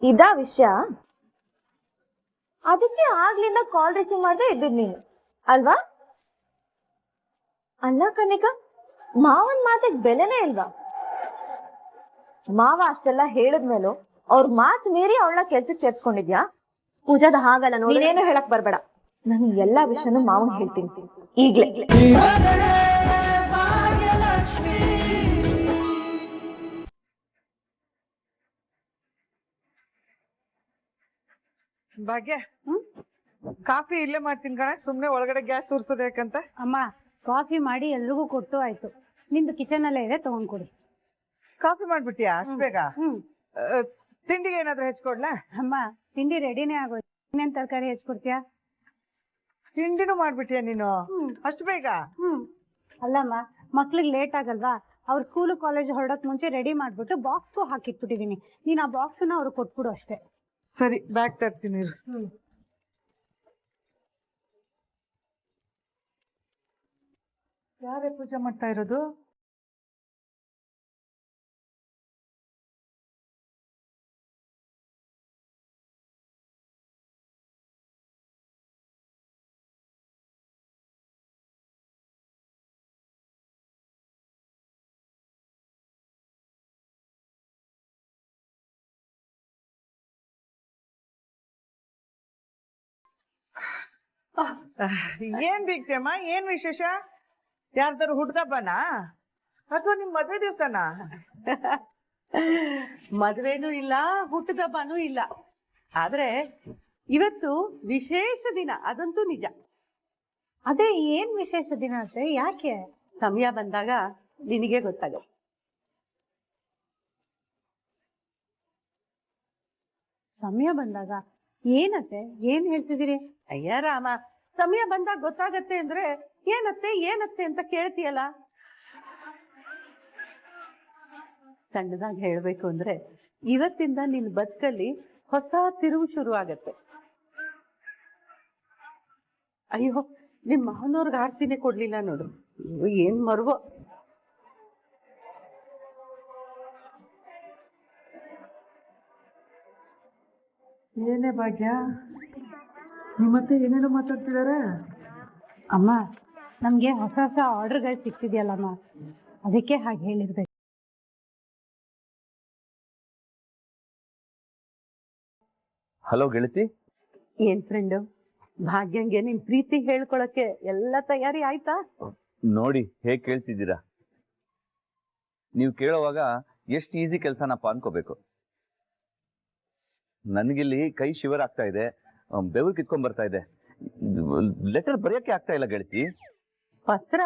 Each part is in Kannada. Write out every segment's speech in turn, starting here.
ಇದಾ ವಿಷಯ? ಅದಕ್ಕೆ ಆಗ್ಲಿಂದ ಕಾಲ್ ರಿಸೀವ್ ಮಾಡ್ದೆ ಇದ್ದಿದ್ ನೀನು ಅಲ್ವಾ? ಅಲ್ಲ ಕನಿಕಾ, ಮಾವನ್ ಮಾತಿಗೆ ಬೆಲೆನೇ ಇಲ್ವಾ? ಮಾವ ಅಷ್ಟೆಲ್ಲ ಹೇಳಿದ್ಮೇಲೂ ಅವ್ರ ಮಾತ್ ಮೀರಿ ಅವಳನ್ನ ಕೆಲ್ಸಕ್ಕೆ ಸೇರ್ಸ್ಕೊಂಡಿದ್ಯಾ? ಪೂಜಾದ ಹಾಗಲ್ಲ ನೋಡಿ. ನೀನೇನು ಹೇಳಕ್ ಬರ್ಬೇಡ, ನಾನು ಎಲ್ಲಾ ವಿಷಯನೂ ಮಾವನ್ ಹೇಳ್ತೀನಿ ಈಗ್ಲೇ. ಭಾಗ್ಯ, ಕಾಫಿ ಇಲ್ಲೇ ಮಾಡ್ತೀನಿ ಕಣ, ಸುಮ್ನೆ ಒಳಗಡೆ ಗ್ಯಾಸ್ ಉರ್ಸೋದು ಯಾಕಂತ. ಅಮ್ಮ, ಕಾಫಿ ಮಾಡಿ ಎಲ್ರಿಗೂ ಕೊಟ್ಟು ಆಯ್ತು. ನಿಂದು ಕಿಚನ್ ಅಲ್ಲೇ ಇದೆ, ತಗೊಂಡ್ ಕೊಡಿ. ಕಾಫಿ ಮಾಡ್ಬಿಟ್ಟಿಯಾ ಅಷ್ಟ್ ಬೇಗ? ತಿಂಡಿಗೆ ಏನಾದ್ರು ಹೆಚ್ಕೊಡ್ಲಾ? ಅಮ್ಮ, ತಿಂಡಿ ರೆಡಿನೇ ಆಗೋಯ್ತು. ಇನ್ನೇನ್ ತರಕಾರಿ ಹೆಚ್ಕೊಡ್ತೀಯಾ? ತಿಂಡಿನೂ ಮಾಡ್ಬಿಟ್ಟಿಯಾ ನೀನು ಅಷ್ಟ್ ಬೇಗ? ಅಲ್ಲಮ್ಮ, ಮಕ್ಳಿಗೆ ಲೇಟ್ ಆಗಲ್ವಾ? ಅವ್ರ ಸ್ಕೂಲು ಕಾಲೇಜ್ ಹೊರಡಕ್ ಮುಂಚೆ ರೆಡಿ ಮಾಡ್ಬಿಟ್ಟು ಬಾಕ್ಸ್ಗೂ ಹಾಕಿಟ್ಬಿಟ್ಟಿದೀನಿ. ನೀನ್ ಆ ಬಾಕ್ಸ್ನ ಅವ್ರಿಗೆ ಕೊಟ್ಬಿಡು ಅಷ್ಟೇ. ಸರಿ, ಬ್ಯಾಗ್ ತರ್ತೀನಿ. ಯಾರೇ ಪೂಜೆ ಮಾಡ್ತಾ ಇರೋದು? ಏನ್ ಬೇಕ್ತಿಯಮ್ಮ? ಏನ್ ವಿಶೇಷ? ಯಾರ್ದಾರು ಹುಡ್ದಬ್ಬನಾ ಅಥವಾ ನಿಮ್ ಮದ್ವೆ ದಿವ್ಸನಾ? ಮದ್ವೆನೂ ಇಲ್ಲ, ಹುಟ್ಟದಬ್ಬನೂ ಇಲ್ಲ. ಆದ್ರೆ ಇವತ್ತು ವಿಶೇಷ ದಿನ, ಅದಂತೂ ನಿಜ. ಅದೇ ಏನ್ ವಿಶೇಷ ದಿನ ಅಂತೆ? ಯಾಕೆ? ಸಮಯ ಬಂದಾಗ ನಿನಗೆ ಗೊತ್ತಾಗ. ಸಮಯ ಬಂದಾಗ ಏನತ್ತೆ? ಏನ್ ಹೇಳ್ತಿದ್ದೀರಿ? ಅಯ್ಯ ರಾಮ, ಸಮಯ ಬಂದಾಗ ಗೊತ್ತಾಗತ್ತೆ ಅಂದ್ರೆ ಏನತ್ತೆ ಏನತ್ತೆ ಅಂತ ಕೇಳ್ತೀಯಲ್ಲ. ಸಣ್ಣದಾಗಿ ಹೇಳ್ಬೇಕು ಅಂದ್ರೆ, ಇವತ್ತಿಂದ ನಿನ್ ಬದುಕಲ್ಲಿ ಹೊಸ ತಿರುವು ಶುರು ಆಗತ್ತೆ. ಅಯ್ಯೋ, ನಿಮ್ ಮಾವನವ್ರಿಗೆ ಆರ್ತಿನೇ ಕೊಡ್ಲಿಲ್ಲ ನೋಡು. ಏನ್ ಮರ್ವೋ. ಏನೇ ಭಾಗ್ಯ, ನಿಮ್ಮತ್ತೆ ಏನೇನೋ ಮಾತಾಡ್ತಿದಾರೆ? ಅಮ್ಮ, ನಮ್ಗೆ ಹೊಸ ಹೊಸ ಆರ್ಡರ್ಗಳು ಸಿಕ್ತಿದ್ಯಲ್ಲಮ್ಮ, ಅದಕ್ಕೆ ಹಾಗೆ ಹೇಳಿರ್ಬೇಕು. ಹಲೋ ಗೆಳತಿ. ಏನ್ ಫ್ರೆಂಡು, ಭಾಗ್ಯಂಗೆ ನಿನ್ ಪ್ರೀತಿ ಹೇಳ್ಕೊಳಕ್ಕೆ ಎಲ್ಲ ತಯಾರಿ ಆಯ್ತಾ? ನೋಡಿ ಹೇಗ್ ಕೇಳ್ತಿದ್ದೀರಾ. ನೀವು ಕೇಳೋವಾಗ ಎಷ್ಟು ಈಸಿ ಕೆಲಸನಪ್ಪ ಅನ್ಕೋಬೇಕು. ನನಗಿಲ್ಲಿ ಕೈ ಶಿವರ್ ಆಗ್ತಾ ಇದೆ, ಬೆವರು ಕಿತ್ಕೊಂಡ್ ಬರ್ತಾ ಇದೆ. ಲೆಟರ್ ಬರೆಯಕ್ಕೆ ಆಗ್ತಾ ಇಲ್ಲ ಗೆಳತಿ. ಪತ್ರ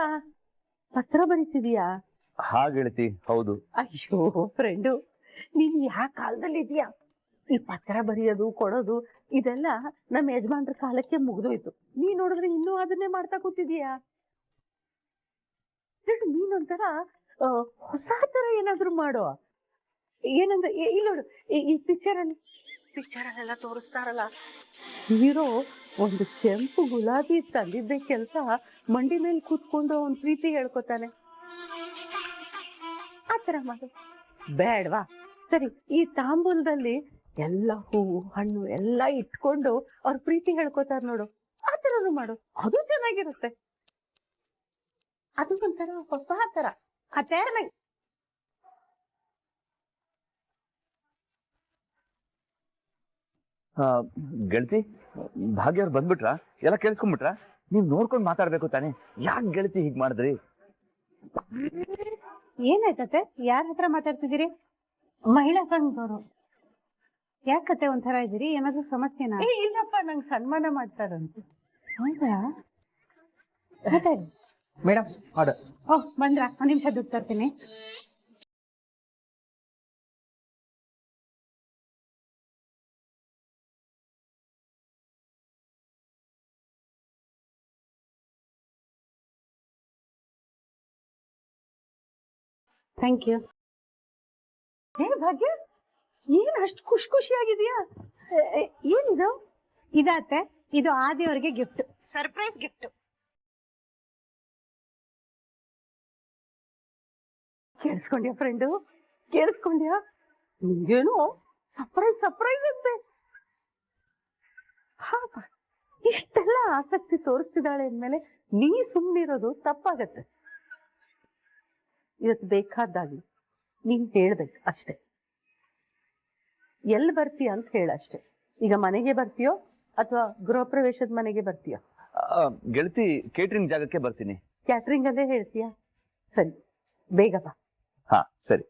ಪತ್ರ ಬರೀತಿದೀಯಾ? ಹಾ ಗೆಳತಿ, ಹೌದು. ಅಯ್ಯೋ ಫ್ರೆಂಡು, ನೀನ್ ಯಾವ ಕಾಲದಲ್ಲಿ ಇದೀಯಾ? ಈ ಪತ್ರ ಬರೆಯೋದು ಕೊಡೋದು ಇದೆಲ್ಲ ನಮ್ಮ ಯಜಮಾನ್ರ ಕಾಲಕ್ಕೆ ಮುಗ್ದೋಯ್ತು. ನೀನ್ ನೋಡಿದ್ರೆ ಇನ್ನೂ ಅದನ್ನೇ ಮಾಡ್ತಾ ಕೂತಿದೀಯಾ? ನೀನೊಂಥರ ಹೊಸ ತರ ಏನಾದ್ರು ಮಾಡೋ. ಏನಂದ್ರೆ ಇಲ್ಲಿ ನೋಡು, ಈ ಪಿಕ್ಚರಲ್ಲೆಲ್ಲ ತೋರಿಸ್ತಾರಲ್ಲ, ಹೀರೋ ಒಂದು ಕೆಂಪು ಗುಲಾಬಿ ತಂದಿದ್ದೆ ಕೆಲ್ಸ ಮಂಡಿ ಮೇಲೆ ಕೂತ್ಕೊಂಡು ಅವನ್ ಪ್ರೀತಿ ಹೇಳ್ಕೊತಾನೆ. ಆತರ ಮಾಡು. ಬೇಡ್ವಾ? ಸರಿ, ಈ ತಾಂಬೂಲದಲ್ಲಿ ಎಲ್ಲ ಹೂವು ಹಣ್ಣು ಎಲ್ಲ ಇಟ್ಕೊಂಡು ಅವ್ರ ಪ್ರೀತಿ ಹೇಳ್ಕೊತಾರ ನೋಡು, ಆ ತರನು ಮಾಡು. ಅದು ಚೆನ್ನಾಗಿರುತ್ತೆ. ಅದು ಒಂಥರ ಹೊಸ ತರ. ಗೆಳತಿ, ಭಾಗ್ಯ ಅವ್ರು ಬಂದ್ಬಿಟ್ರ? ಎಲ್ಲ ಕೇಳಿಸ್ಕೊಂಡ್ಬಿಟ್ರ? ನೀವ್ ನೋಡ್ಕೊಂಡು ಮಾತಾಡ್ಬೇಕು ತಾನೆ. ಯಾಕೆ ಗೆಳತಿ ಹೀಗ್ ಮಾಡಿದ್ರಿ? ಏನಾಯ್ತತೆ? ಯಾರ ಹತ್ರ ಮಾತಾಡ್ತಿದ್ದೀರಿ? ಮಹಿಳಾ ಸಂಘದವರು. ಯಾಕತ್ತೆ ಒಂಥರ ಇದ್ದೀರಿ? ಏನಾದ್ರು ಸಮಸ್ಯೆನಾ? ಇಲ್ಲಪ್ಪ, ನಂಗೆ ಸನ್ಮಾನ ಮಾಡ್ತಾರಂತೆ. ಹೌದಾ? Madam order. ಓಹ್, ಬಂದ್ರಾ? ಒಂದ್ ನಿಮಿಷ ದುಡ್ಡು ತರ್ತೀನಿ. Thank you. ಹೇ ಭಾಗ್ಯ, ಏನ್ ಅಷ್ಟು ಖುಷಿಯಾಗಿದೆಯಾ? ಏನಿದು? ಇದತ್ತೆ, ಇದು ಆದಿಯವರಿಗೆ ಗಿಫ್ಟ್, ಸರ್ಪ್ರೈಸ್ ಗಿಫ್ಟ್. ಕೇಳಿಸ್ಕೊಂಡ್ಯಾ ಫ್ರೆಂಡು? ಕೇಳಿಸ್ಕೊಂಡ್ಯಾ? ನಿಂಗೇನು ಸರ್ಪ್ರೈಸ್ ಅಂತೆ. ಇಷ್ಟೆಲ್ಲ ಆಸಕ್ತಿ ತೋರಿಸ್ತಿದ್ದಾಳೆ ಅಂದ್ಮೇಲೆ ನೀ ಸುಮ್ಮನಿರೋದು ತಪ್ಪಾಗತ್ತೆ. ಇವತ್ತು ಬೇಕಾದಾಗ್ಲಿ ನೀನ್ ಹೇಳ್ಬೇಕು ಅಷ್ಟೆ. ಎಲ್ಲಿ ಬರ್ತೀಯ ಅಂತ ಹೇಳಷ್ಟೆ. ಈಗ ಮನೆಗೆ ಬರ್ತೀಯೋ ಅಥವಾ ಗೃಹ ಪ್ರವೇಶದ ಮನೆಗೆ ಬರ್ತೀಯೋ? ಗೆಳತಿ ಕೇಟರಿಂಗ್ ಜಾಗಕ್ಕೆ ಬರ್ತೀನಿ. ಕ್ಯಾಟ್ರಿಂಗ್ ಅಲ್ಲೇ ಹೇಳ್ತೀಯಾ? ಸರಿ, ಬೇಗ ಬಾ. ಹಾ ಸರಿ.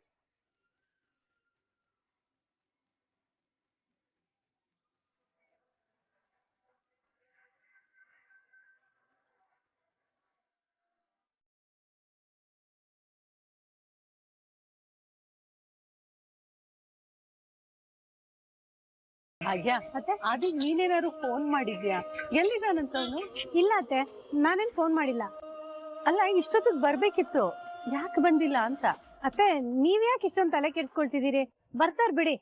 ಅಯ್ಯ ಅದು ನೀನೇನಾದ್ರು ಫೋನ್ ಮಾಡಿದ್ಯಾ? ಎಲ್ಲಿದ್ದಾನಂತ ಅವನು? ಇಲ್ಲ ಅತ್ತೆ, ನಾನೇನ್ ಫೋನ್ ಮಾಡಿಲ್ಲ. ಅಲ್ಲ, ಇಷ್ಟೊತ್ತಿಗೆ ಬರ್ಬೇಕಿತ್ತು, ಯಾಕೆ ಬಂದಿಲ್ಲ ಅಂತ. ಅತ್ತೆ, ನೀವ್ ಯಾಕೆ ಇಷ್ಟೊಂದು ತಲೆ ಕೆಡ್ಸ್ಕೊಳ್ತಿದ್ದೀರಿ? ಬರ್ತಾರ್ ಬಿಡಿ.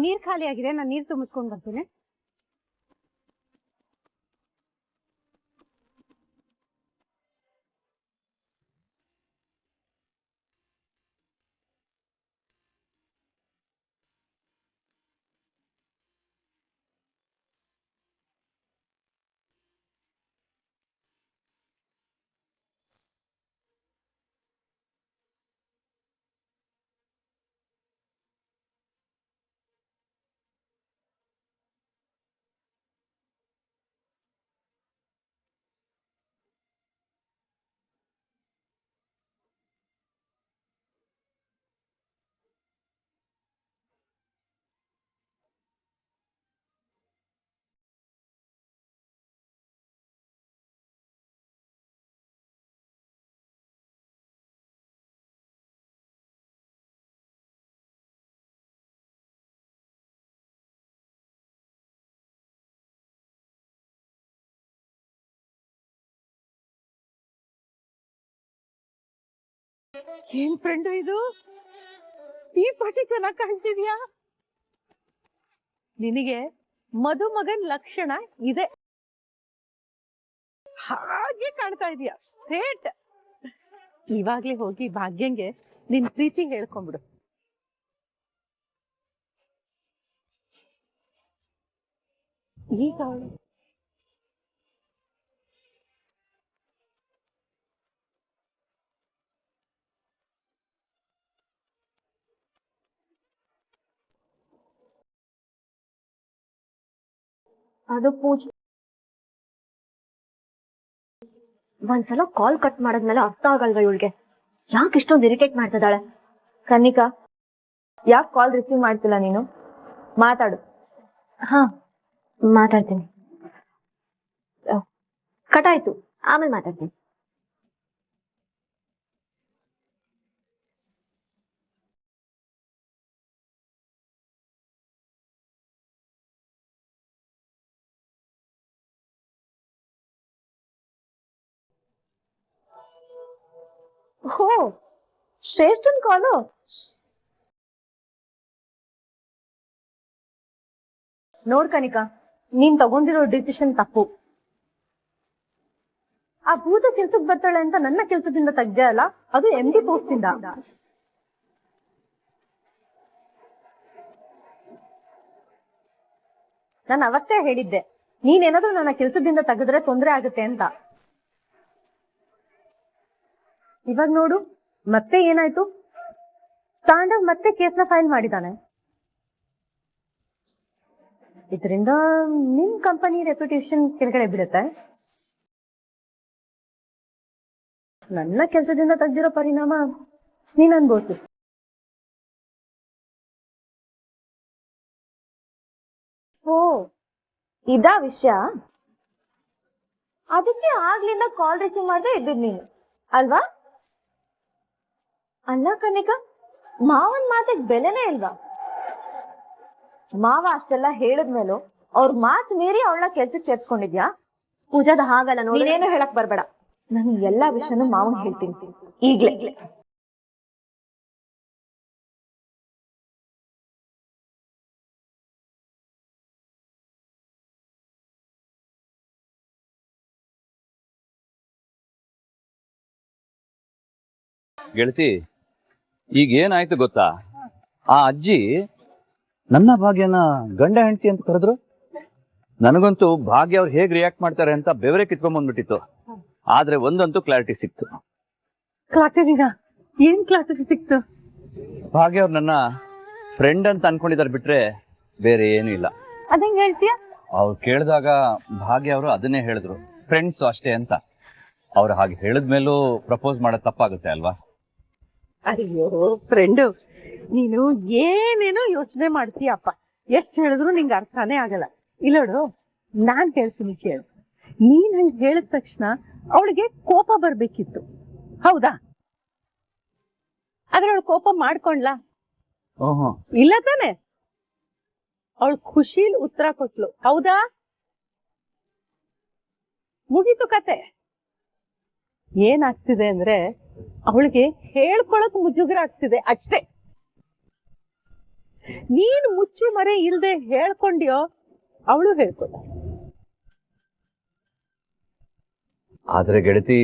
ನೀರ್ ಖಾಲಿ ಆಗಿದೆ, ನಾನು ನೀರ್ ತುಂಬಿಸ್ಕೊಂಡ್ ಬರ್ತೀನಿ. ಏನ್ ಫ್ರೆಂಡು ಇದು? ಈ ಪಾಟಿ ಚೆನ್ನಾಗ್ ಕಾಣ್ತಿದ್ಯಾ? ನಿನಗೆ ಮದುಮಗನ್ ಲಕ್ಷಣ ಇದೆ, ಹಾಗೆ ಕಾಣ್ತಾ ಇದೀಯ. ಥೇಟ್ ಇವಾಗ್ಲೇ ಹೋಗಿ ಭಾಗ್ಯಂಗೆ ನಿನ್ ಪ್ರೀತಿ ಹೇಳ್ಕೊಂಬಿಡು. ಈಗ ಅವಳು ಅದು ಪೂಜೆ ಒಂದ್ಸಲ ಕಾಲ್ ಕಟ್ ಮಾಡದ್ಮೇಲೆ ಅರ್ಥ ಆಗಲ್ವಾ ಇವಳಿಗೆ? ಯಾಕೆ ಇಷ್ಟೊಂದು ಇರಿಟೇಟ್ ಮಾಡ್ತಿದ್ದಾಳೆ? ಕನ್ನಿಕಾ, ಯಾಕೆ ಕಾಲ್ ರಿಸೀವ್ ಮಾಡ್ತಿಲ್ಲ ನೀನು? ಮಾತಾಡು. ಹಾ, ಮಾತಾಡ್ತೀನಿ. ಕಟ್ ಆಯ್ತು, ಆಮೇಲೆ ಮಾತಾಡ್ತೀನಿ. ಹೋ, ಶ್ರೇಷ್ಠನ್ ಕಾಲು. ನೋಡ್ ಕನಿಕಾ, ನೀನ್ ತಗೊಂಡಿರೋ ಡಿಸಿಷನ್ ತಪ್ಪು. ಆ ಭೂತ ಕೆಲ್ಸಕ್ ಬರ್ತಾಳೆ ಅಂತ ನನ್ನ ಕೆಲ್ಸದಿಂದ ತೆಗ್ದೆ ಅಲ್ಲ, ಅದು MD ಪೋಸ್ಟ್ ಇಂದ. ನಾನು ಅವತ್ತೇ ಹೇಳಿದ್ದೆ, ನೀನೇನಾದ್ರೂ ನನ್ನ ಕೆಲ್ಸದಿಂದ ತೆಗೆದ್ರೆ ತೊಂದ್ರೆ ಆಗುತ್ತೆ ಅಂತ. ಇವಾಗ ನೋಡು, ಮತ್ತೆ ಏನಾಯ್ತು? ತಾಂಡವ್ ಮತ್ತೆ ಕೇಸ್ನ ಫೈಲ್ ಮಾಡಿದಾನೆ. ಇದರಿಂದ ನಿಮ್ ಕಂಪನಿ ರೆಪ್ಯುಟೇಷನ್ ಕೆಳಗಡೆ ಬೀಳುತ್ತೆ. ನನ್ನ ಕೆಲಸದಿಂದ ತೆಗ್ದಿರೋ ಪರಿಣಾಮ ನೀನ್ ಅನ್ಭವಿಸು. ಓ, ಇದಾ ವಿಷಯ? ಅದಕ್ಕೆ ಆಗ್ಲಿಂದ ಕಾಲ್ ರಿಸೀವ್ ಮಾಡದೆ ಇದ್ದಿದ್ ನೀನು ಅಲ್ವಾ? ಅಲ್ಲ ಕನಿಕಾ, ಮಾವನ್ ಮಾತಿಗೆ ಬೆಲೆನೇ ಇಲ್ವಾ? ಮಾವ ಅಷ್ಟೆಲ್ಲ ಹೇಳಿದ್ಮೇಲೂ ಅವ್ರ ಮಾತ್ ಮೀರಿ ಅವಳನ್ನ ಕೆಲ್ಸಕ್ಕೆ ಸೇರ್ಸ್ಕೊಂಡಿದ್ಯಾ? ಪೂಜಾದ ಹಾಗಲ್ಲ ನೋಡಿ, ನೀನೇನು ಹೇಳಕ್ ಬರ್ಬೇಡ. ನಾನು ಎಲ್ಲಾ ವಿಷಯನೂ ಮಾವನ್ ಹೇಳ್ತೀನಿ ಈಗ್ಲೇ. ಗೆಳತಿ, ಈಗ ಏನಾಯ್ತು ಗೊತ್ತಾ? ಆ ಅಜ್ಜಿ ನನ್ನ ಭಾಗ್ಯನ ಗಂಡ ಹೆಂಡತಿ ಅಂತ ಕರೆದ್ರು. ನನಗಂತೂ ಭಾಗ್ಯ ಅವ್ರು ಹೇಗ್ ರಿಯಾಕ್ಟ್ ಮಾಡ್ತಾರೆ ಅಂತ ಬೆವರೇ ಕಿತ್ಕೊಂಡ್ಬಂದ್ಬಿಟ್ಟಿತ್ತು. ಆದ್ರೆ ಒಂದಂತೂ ಕ್ಲಾರಿಟಿ ಸಿಕ್ತು. ಕ್ಲಾಟರಿನ ಏನ್ ಕ್ಲಾಟರಿ ಸಿಕ್ತು? ಭಾಗ್ಯ ಅವ್ರು ನನ್ನ ಫ್ರೆಂಡ್ ಅಂತ ಅನ್ಕೊಂಡಿದ್ದಾರೆ ಬಿಟ್ರೆ ಬೇರೆ ಏನೂ ಇಲ್ಲ. ಅದಂಗ್ ಹೇಳ್ತೀಯ? ಅವ್ರು ಕೇಳಿದಾಗ ಭಾಗ್ಯ ಅವರು ಅದನ್ನೇ ಹೇಳಿದ್ರು, ಫ್ರೆಂಡ್ಸ್ ಅಷ್ಟೇ ಅಂತ. ಅವ್ರು ಹಾಗೆ ಹೇಳಿದ್ಮೇಲೂ ಪ್ರಪೋಸ್ ಮಾಡೋದು ತಪ್ಪಾಗುತ್ತೆ ಅಲ್ವಾ? ಅಯ್ಯೋ ಫ್ರೆಂಡು, ನೀನು ಏನೇನೋ ಯೋಚನೆ ಮಾಡ್ತೀಯಪ್ಪ. ಎಷ್ಟ್ ಹೇಳಿದ್ರು ನಿಂಗೆ ಅರ್ಥನೇ ಆಗಲ್ಲ. ಇಲ್ಲೋಡು, ನಾನ್ ಹೇಳ್ತೀನಿ ಕೇಳು. ನೀನ್ ಹಂಗ್ ಹೇಳಿದ ತಕ್ಷಣ ಅವಳಿಗೆ ಕೋಪ ಬರ್ಬೇಕಿತ್ತು, ಹೌದಾ? ಆದ್ರೆ ಅವಳು ಕೋಪ ಮಾಡ್ಕೊಂಡ್ಲಾ? ಓಹೋ, ಇಲ್ಲ ತಾನೆ? ಅವಳು ಖುಷಿಲ್ ಉತ್ತರ ಕೊಟ್ಲು, ಹೌದಾ? ಮುಗೀತು ಕತೆ. ಏನಾಗ್ತಿದೆ ಅಂದ್ರೆ ಅವಳಿಗೆ ಹೇಳ್ಕೊಳಕ್ ಮುಜುಗರ ಆಗ್ತಿದೆ ಅಷ್ಟೇ. ನೀನ್ ಮುಚ್ಚಿ ಮರೆ ಇಲ್ದೆ ಹೇಳ್ಕೊಂಡ್ಯೋ, ಅವಳು ಹೇಳ್ಕೊಂಡ. ಆದ್ರೆ ಗೆಳತಿ,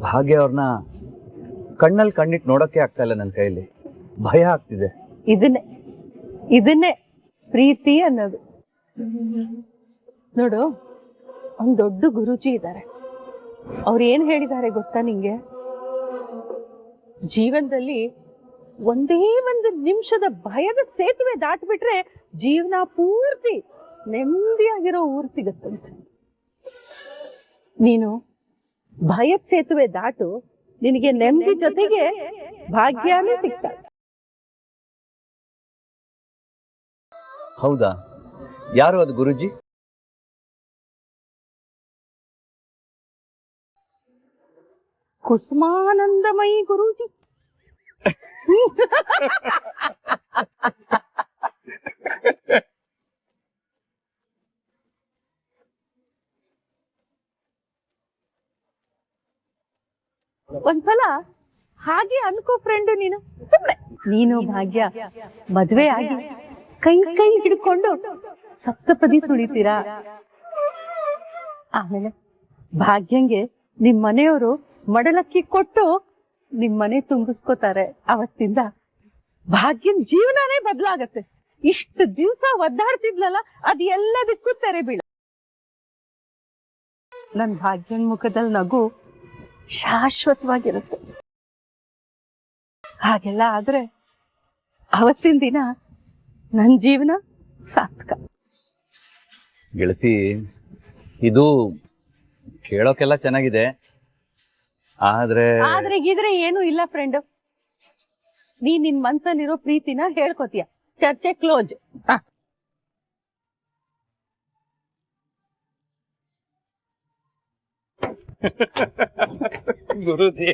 ಭಾಗ್ಯ ಅವ್ರನ್ನ ಕಣ್ಣಲ್ಲಿ ಕಣ್ಣಿಟ್ಟು ನೋಡಕ್ಕೆ ಆಗ್ತಾ ಇಲ್ಲ. ನನ್ನ ಕೈಯಲ್ಲಿ ಭಯ ಆಗ್ತಿದೆ. ಇದನ್ನೇ ಪ್ರೀತಿ ಅನ್ನೋದು. ನೋಡು, ಒಂದ್ ದೊಡ್ಡ ಗುರೂಜಿ ಇದ್ದಾರೆ. ಅವ್ರು ಏನ್ ಹೇಳಿದ್ದಾರೆ ಗೊತ್ತಾ ನಿಂಗೆ? ಜೀವನದಲ್ಲಿ ಒಂದೇ ಒಂದು ನಿಮಿಷದ ಭಯದ ಸೇತುವೆ ದಾಟ್ಬಿಟ್ರೆ ಜೀವನ ಪೂರ್ತಿ ನೆಮ್ಮದಿಯಾಗಿರೋ ಊರು ಸಿಗತ್ತಂತೆ. ನೀನು ಭಯದ ಸೇತುವೆ ದಾಟು, ನಿನಗೆ ನೆಮ್ಮದಿ ಜೊತೆಗೆ ಭಾಗ್ಯನೂ ಸಿಗ್ತ. ಹೌದಾ? ಯಾರು ಅದು ಗುರುಜಿ? ಕುಸುಮಾನಂದಮಯಿ ಗುರೂಜಿ. ಒಂದ್ಸಲ ಹಾಗೆ ಅನ್ಕೋ ಫ್ರೆಂಡ್, ನೀನು ಭಾಗ್ಯ ಮದ್ವೆ ಆಗಿ ಕೈ ಕೈ ಹಿಡ್ಕೊಂಡು ಸಪ್ತಪದಿ ತುಳಿತೀರಾ. ಆಮೇಲೆ ಭಾಗ್ಯಂಗೆ ನಿಮ್ ಮನೆಯವರು ಮಡಲಕ್ಕಿ ಕೊಟ್ಟು ನಿಮ್ ಮನೆ ತುಂಬಿಸ್ಕೋತಾರೆ. ಅವತ್ತಿಂದ ಭಾಗ್ಯನ್ ಜೀವನನೇ ಬದಲಾಗತ್ತೆ. ಇಷ್ಟು ದಿವಸ ಒದ್ದಾಡ್ತಿದ್ಲಲ್ಲ, ಅದ್ ಎಲ್ಲದಕ್ಕೂ ತೆರೆ ಬೀಳ. ನನ್ ಭಾಗ್ಯನ್ ಮುಖದಲ್ಲಿ ನಗು ಶಾಶ್ವತವಾಗಿರುತ್ತೆ. ಹಾಗೆಲ್ಲ ಆದ್ರೆ ಅವತ್ತಿನ ದಿನ ನನ್ ಜೀವನ ಸಾರ್ಥಕ. ಗೆಳತಿ, ಇದು ಕೇಳೋಕೆಲ್ಲ ಚೆನ್ನಾಗಿದೆ, ಆದ್ರೆ ಗಿದ್ರೆ ಏನು ಇಲ್ಲ ಫ್ರೆಂಡ್. ನಿನ್ ಮನ್ಸಲ್ಲಿರೋ ಪ್ರೀತಿನ ಹೇಳ್ಕೊತೀಯ. ಚರ್ಚೆ ಕ್ಲೋಸ್. ಗುರುಜಿ